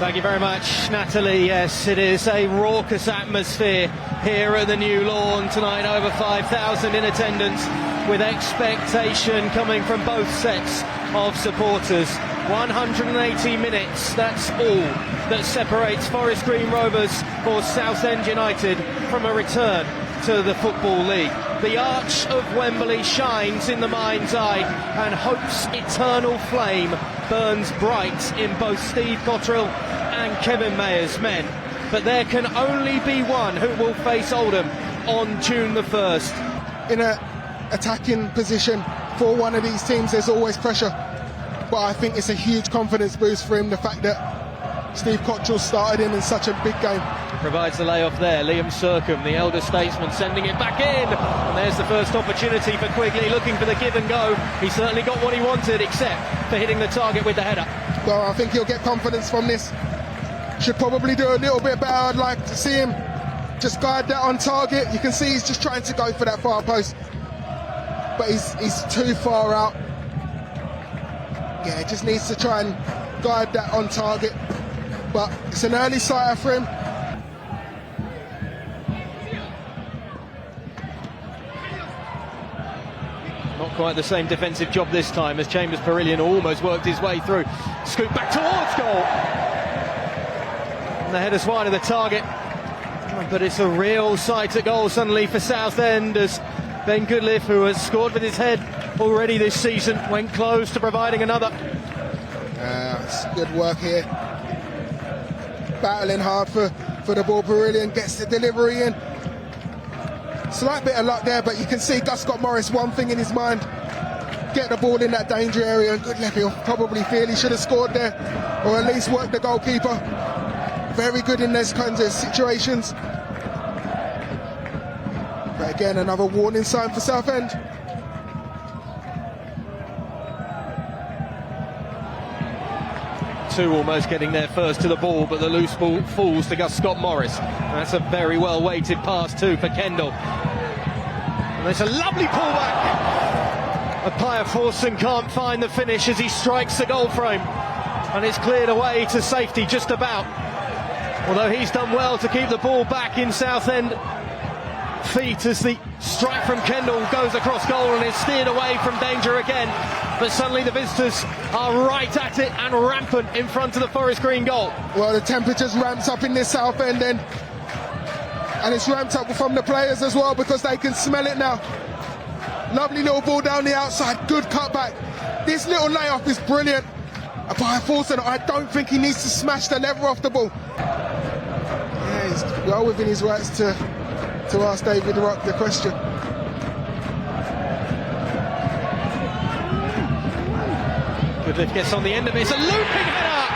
Thank you very much, Natalie. Yes, it is a raucous atmosphere here at the new lawn tonight. Over 5,000 in attendance, with expectation coming from both sets of supporters. 180 minutes, that's all that separates Forest Green Rovers or Southend United from a return to the Football League. The arch of Wembley shines in the mind's eye, and hope's eternal flame burns bright in both Steve Cotterill and Kevin Mayer's men. But there can only be one who will face Oldham on June the 1st. In an attacking position for one of these teams, there's always pressure. But I think it's a huge confidence boost for him, the fact that Steve Cotterill started him in such a big game. Provides the layoff there. Liam Sercombe, the elder statesman, sending it back in. And there's the first opportunity for Quigley, looking for the give and go. He certainly got what he wanted, except for hitting the target with the header. Well, I think he'll get confidence from this. Should probably do a little bit better. I'd like to see him just guide that on target. You can see he's just trying to go for that far post, but he's too far out. Yeah, he just needs to try and guide that on target. But it's an early sighter for him. Not quite the same defensive job this time, as Chambers Perillion almost worked his way through. Scoop back towards goal. And the header's wide of the target. But it's a real sight at goal suddenly for Southend, as Ben Goodliff, who has scored with his head already this season, went close to providing another. It's good work here. Battling hard for the ball. Perillion gets the delivery in. Slight bit of luck there, but you can see Gus Scott Morris, one thing in his mind: get the ball in that danger area. And Goodliff, he'll probably feel he should have scored there, or at least worked the goalkeeper. Very good in those kinds of situations. But again, another warning sign for Southend. Two almost getting there first to the ball, but the loose ball falls to Gus Scott Morris. And that's a very well weighted pass too for Kendall. And there's a lovely pullback. Apaya Forson can't find the finish as he strikes the goal frame, and it's cleared away to safety just about. Although he's done well to keep the ball back in Southend feet as the strike from Kendall goes across goal and is steered away from danger again. But suddenly the visitors are right at it and rampant in front of the Forest Green goal. Well, the temperature's ramped up in this Southend end, and it's ramped up from the players as well, because they can smell it now. Lovely little ball down the outside, good cutback. This little layoff is brilliant. By Forson, I don't think he needs to smash the lever off the ball. Yeah, he's well within his rights to ask David Rock the question. Goodliff gets on the end of it. It's a looping header.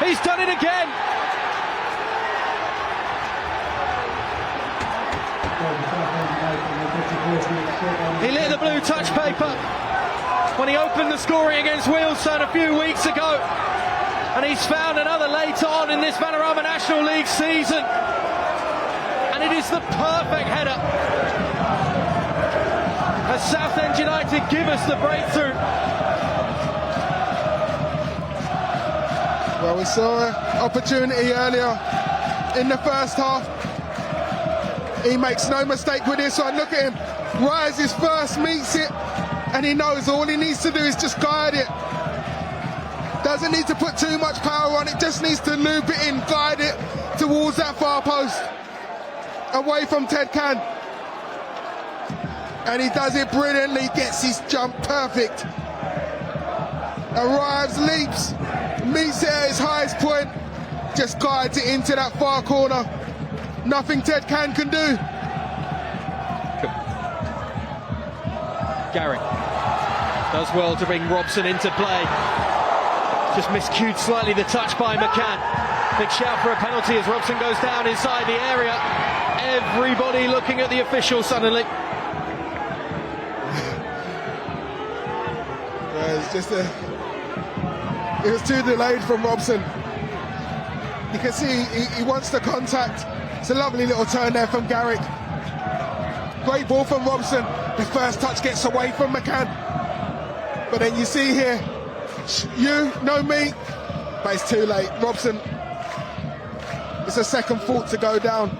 He's done it again. He lit the blue touch paper when he opened the scoring against Wealdstone a few weeks ago, and he's found another late on in this Vanarama National League season, and it is the perfect header as Southend United give us the breakthrough. Well, we saw an opportunity earlier in the first half. He makes no mistake with this one. Look at him, rises first, meets it, and he knows all he needs to do is just guide it. Doesn't need to put too much power on it, just needs to loop it in, guide it towards that far post, away from Ted Can. And he does it brilliantly, gets his jump perfect. Arrives, leaps, meets it at his highest point, just guides it into that far corner. Nothing Ted Can do. Garrick does well to bring Robson into play. Just miscued slightly the touch by McCann. Big shout for a penalty as Robson goes down inside the area. Everybody looking at the official suddenly. It was too delayed from Robson. You can see he wants the contact. It's a lovely little turn there from Garrick. Great ball from Robson. The first touch gets away from McCann. But then you see here, you know me, but it's too late. Robson, it's a second thought to go down.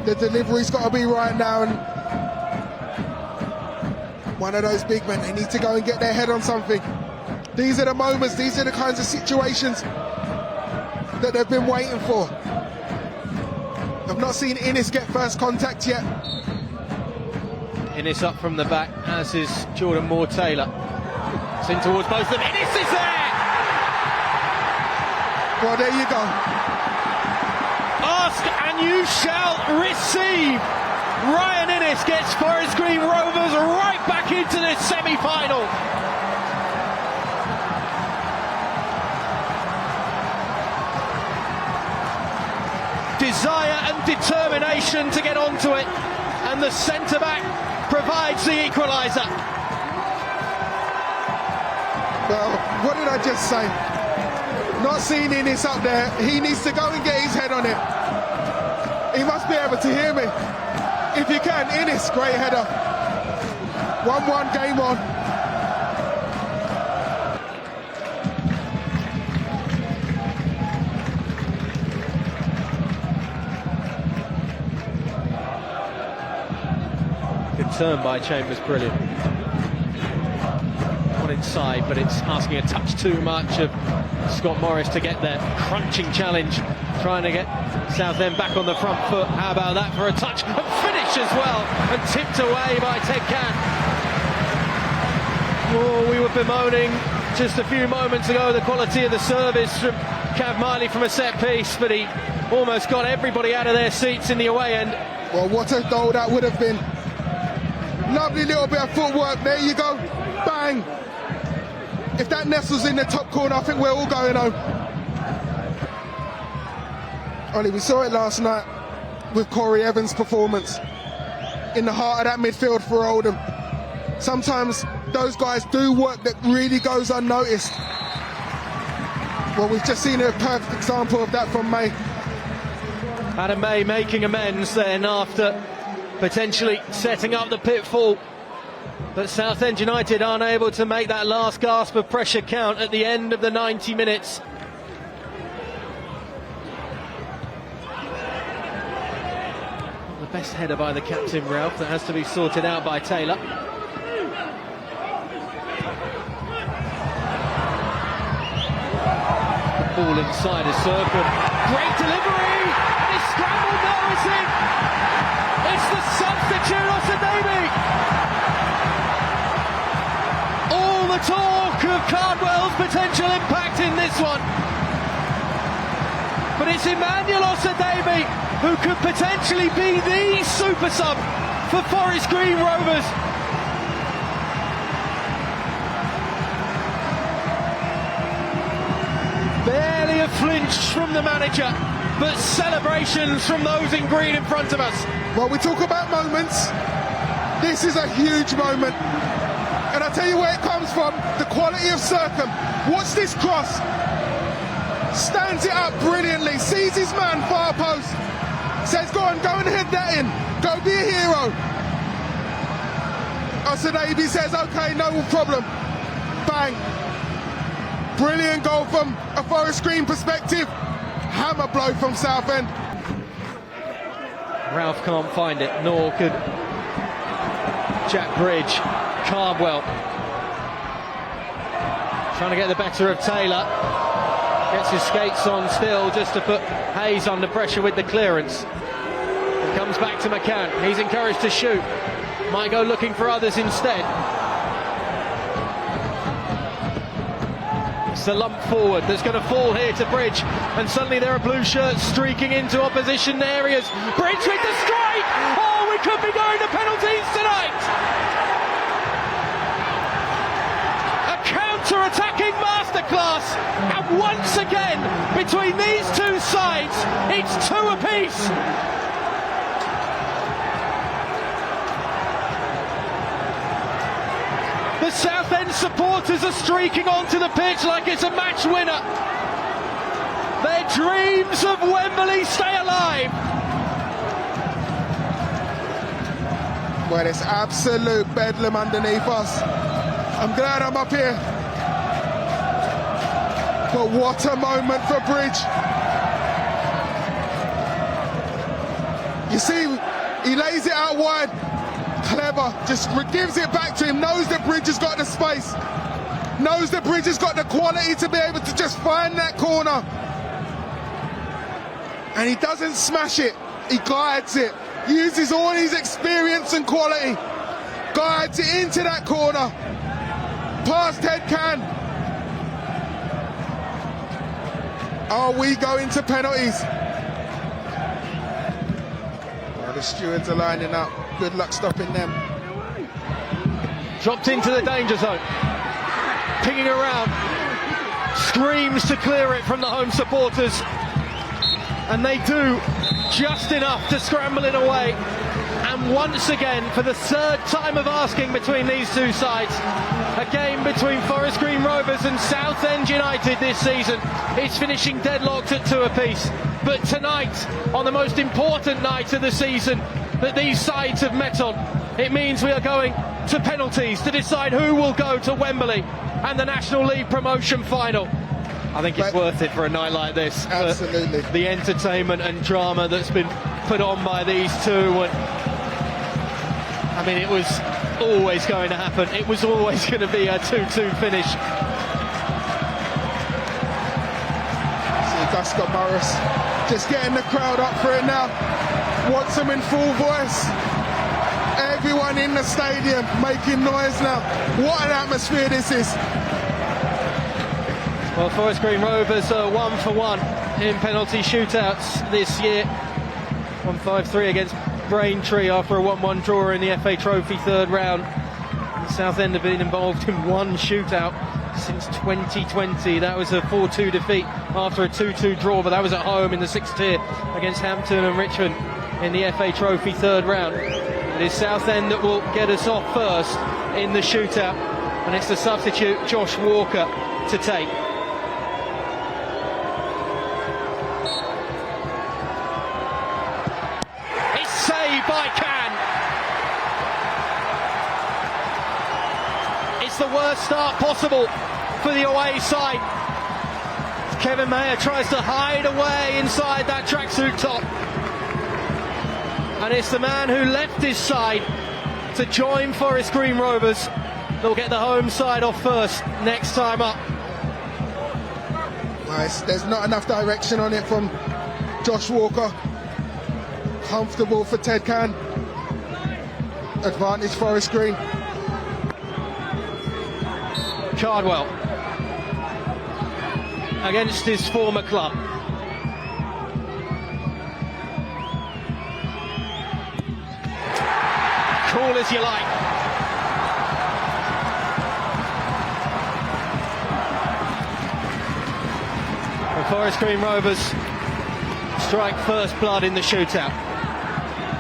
The delivery's got to be right now, and one of those big men, they need to go and get their head on something. These are the moments, these are the kinds of situations that they've been waiting for. I've not seen Innes get first contact yet. Innes up from the back, as is Jordan Moore-Taylor. It's in towards both of them. Innes is there! Well, there you go. Ask and you shall receive. Ryan Innes gets Forest Green Rovers right back into this semi-final. Desire and determination to get onto it, and the centre-back provides the equaliser. Well, what did I just say? Not seeing Innes up there. He needs to go and get his head on it. He must be able to hear me. If you can, Innes, great header. 1-1, game on. Good turn by Chambers, brilliant. One inside, but it's asking a touch too much of Scott Morris to get there. Crunching challenge, trying to get Southend back on the front foot. How about that for a touch and finish as well, and tipped away by Ted Can. Oh, we were bemoaning just a few moments ago the quality of the service from Cav Miley from a set piece, but he almost got everybody out of their seats in the away end. Well, what a goal that would have been. Lovely little bit of footwork. There you go. Bang. If that nestles in the top corner, I think we're all going home. Ollie, we saw it last night with Corey Evans' performance in the heart of that midfield for Oldham. Sometimes those guys do work that really goes unnoticed. Well, we've just seen a perfect example of that from May. Adam May making amends then after potentially setting up the pitfall. But Southend United aren't able to make that last gasp of pressure count at the end of the 90 minutes. The best header by the captain, Ralph. That has to be sorted out by Taylor. Ball inside a circle. Great delivery! And he's scrambled, now it's in! It's the substitute, Osadebe! All the talk of Cardwell's potential impact in this one. But it's Emmanuel Osadebe who could potentially be the super sub for Forest Green Rovers. Barely a flinch from the manager, but celebrations from those in green in front of us. Well, we talk about moments. This is a huge moment. And I'll tell you where it comes from, the quality of Circum. Watch this cross. Stands it up brilliantly, sees his man far post. Says, go and head that in. Go be a hero. Osadebe says, okay, no problem. Bang. Brilliant goal from a Forest Green perspective. Hammer blow from Southend. Ralph can't find it, nor could Jack Bridge. Cardwell trying to get the better of Taylor. Gets his skates on still, just to put Hayes under pressure with the clearance. It comes back to McCann. He's encouraged to shoot. Might go looking for others instead. It's the lump forward that's going to fall here to Bridge, and suddenly there are blue shirts streaking into opposition areas. Bridge with the strike! Oh, we could be going to penalties tonight! Counter-attacking masterclass, and once again between these two sides it's two apiece. The Southend supporters are streaking onto the pitch like it's a match winner. Their dreams of Wembley stay alive. Well, it's absolute bedlam underneath us. I'm glad I'm up here. But what a moment for Bridge. You see, he lays it out wide. Clever, just gives it back to him, knows that Bridge has got the space, knows that Bridge has got the quality to be able to just find that corner. And he doesn't smash it, he guides it, uses all his experience and quality, guides it into that corner, past head can. Are we going to penalties? Well, the stewards are lining up. Good luck stopping them. Dropped into the danger zone. Pinging around. Screams to clear it from the home supporters. And they do just enough to scramble it away. And once again, for the third time of asking between these two sides, a game between Forest Green Rovers and Southend United this season is finishing deadlocked at 2 apiece. But tonight, on the most important night of the season that these sides have met on, it means we are going to penalties to decide who will go to Wembley and the National League promotion final. I think it's worth it for a night like this. Absolutely. The entertainment and drama that's been put on by these two. I mean, it was always going to happen. It was always going to be a 2-2 finish. See Guscott Morris just getting the crowd up for it now. Wants them in full voice. Everyone in the stadium making noise now. What an atmosphere this is. Well, Forest Green Rovers are 1 for 1 in penalty shootouts this year. 1-5-3 against Braintree after a 1-1 draw in the FA Trophy third round. Southend have been involved in one shootout since 2020. That was a 4-2 defeat after a 2-2 draw, but that was at home in the 6th tier against Hampton and Richmond in the FA Trophy third round. It is Southend that will get us off first in the shootout, and it's the substitute Josh Walker to take. It's saved by Can. It's the worst start possible for the away side. Kevin Mayer tries to hide away inside that tracksuit top. And it's the man who left his side to join Forest Green Rovers. They'll get the home side off first next time up. Nice. There's not enough direction on it from Josh Walker. Comfortable for Ted Can. Advantage Forest Green. Cardwell against his former club. Cool as you like. The Forest Green Rovers strike first blood in the shootout.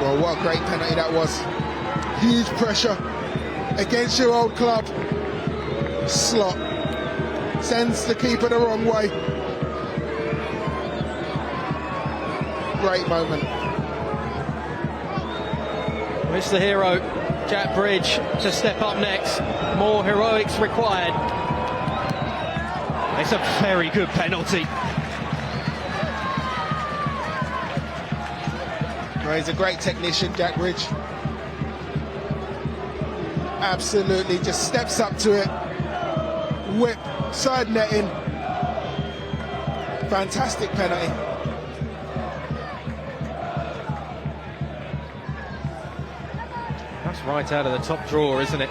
Well, what a great penalty that was. Huge pressure against your old club. Slot sends the keeper the wrong way. Great moment. It's the hero, Jack Bridge, to step up next. More heroics required. It's a very good penalty. Well, he's a great technician, Jack Bridge. Absolutely, just steps up to it. Whip, side netting. Fantastic penalty. That's right out of the top drawer, isn't it?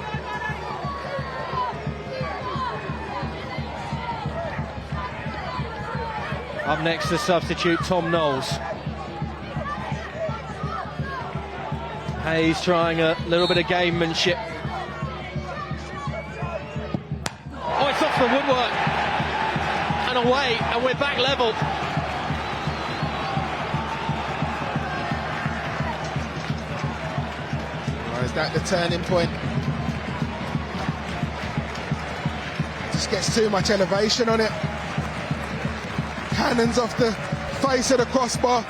Up next, the substitute, Tom Knowles. Hayes trying a little bit of gamemanship. Oh, it's off the woodwork. And away, and we're back level. Or is that the turning point? Just gets too much elevation on it. Cannons off the face of the crossbar.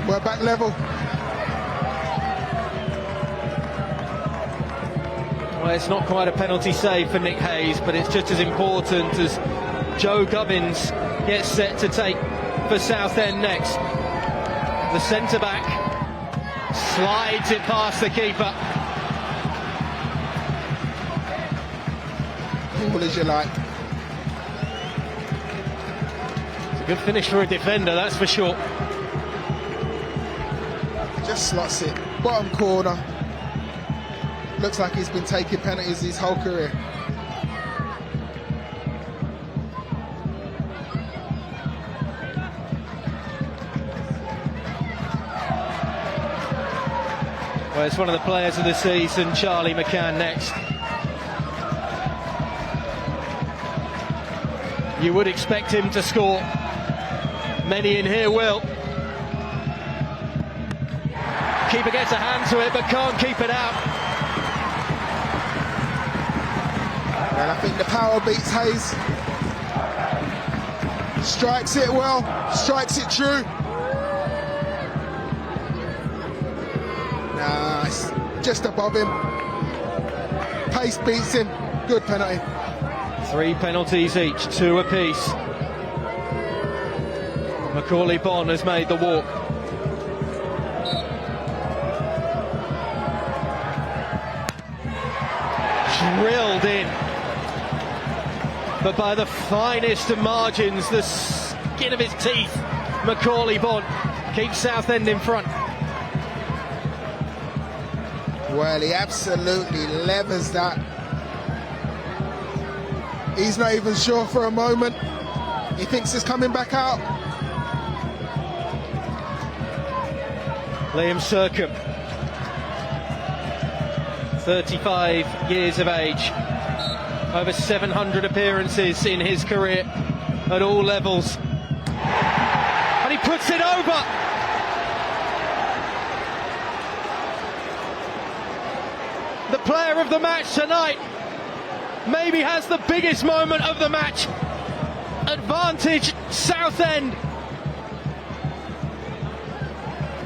We're back level. Well, it's not quite a penalty save for Nick Hayes, but it's just as important as Joe Gubbins gets set to take for Southend next. The centre-back slides it past the keeper. Cool as you like. It's a good finish for a defender, that's for sure. Just slots it. Bottom corner. Looks like he's been taking penalties his whole career. Well, it's one of the players of the season, Charlie McCann, next. You would expect him to score. Many in here will. Keeper gets a hand to it, but can't keep it out. And I think the power beats Hayes. Strikes it well, strikes it true. Nice, just above him. Pace beats him, good penalty. 3 penalties each, 2 apiece. Macaulay Bonne has made the walk. Drilled in, but by the finest of margins, the skin of his teeth, Macaulay Bonne keeps Southend in front. Well, he absolutely levers that. He's not even sure for a moment. He thinks it's coming back out. Liam Sercombe, 35 years of age, over 700 appearances in his career at all levels, and he puts it over. The player of the match tonight maybe has the biggest moment of the match. Advantage Southend,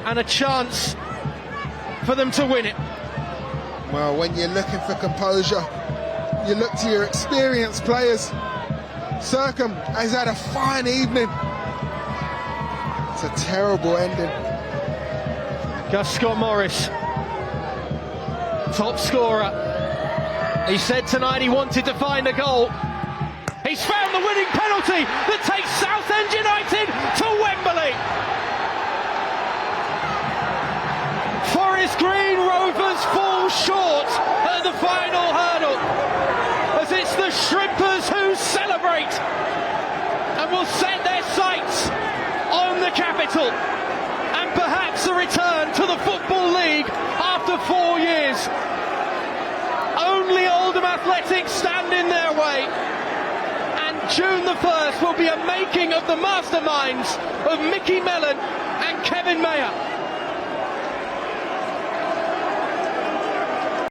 and a chance for them to win it. Well, when you're looking for composure, you look to your experienced players. Sercombe has had a fine evening. It's a terrible ending. Gus Scott Morris, top scorer. He said tonight he wanted to find a goal. He's found the winning penalty that takes Southend United to Wembley. Forest Green Rovers fall short at the final hurdle, as it's the Shrimpers who celebrate and will set their sights on the capital and perhaps a return to the Football League after 4 years. Only Oldham Athletics stand in their way, and June the 1st will be a making of the masterminds of Mickey Mellon and Kevin Mayer.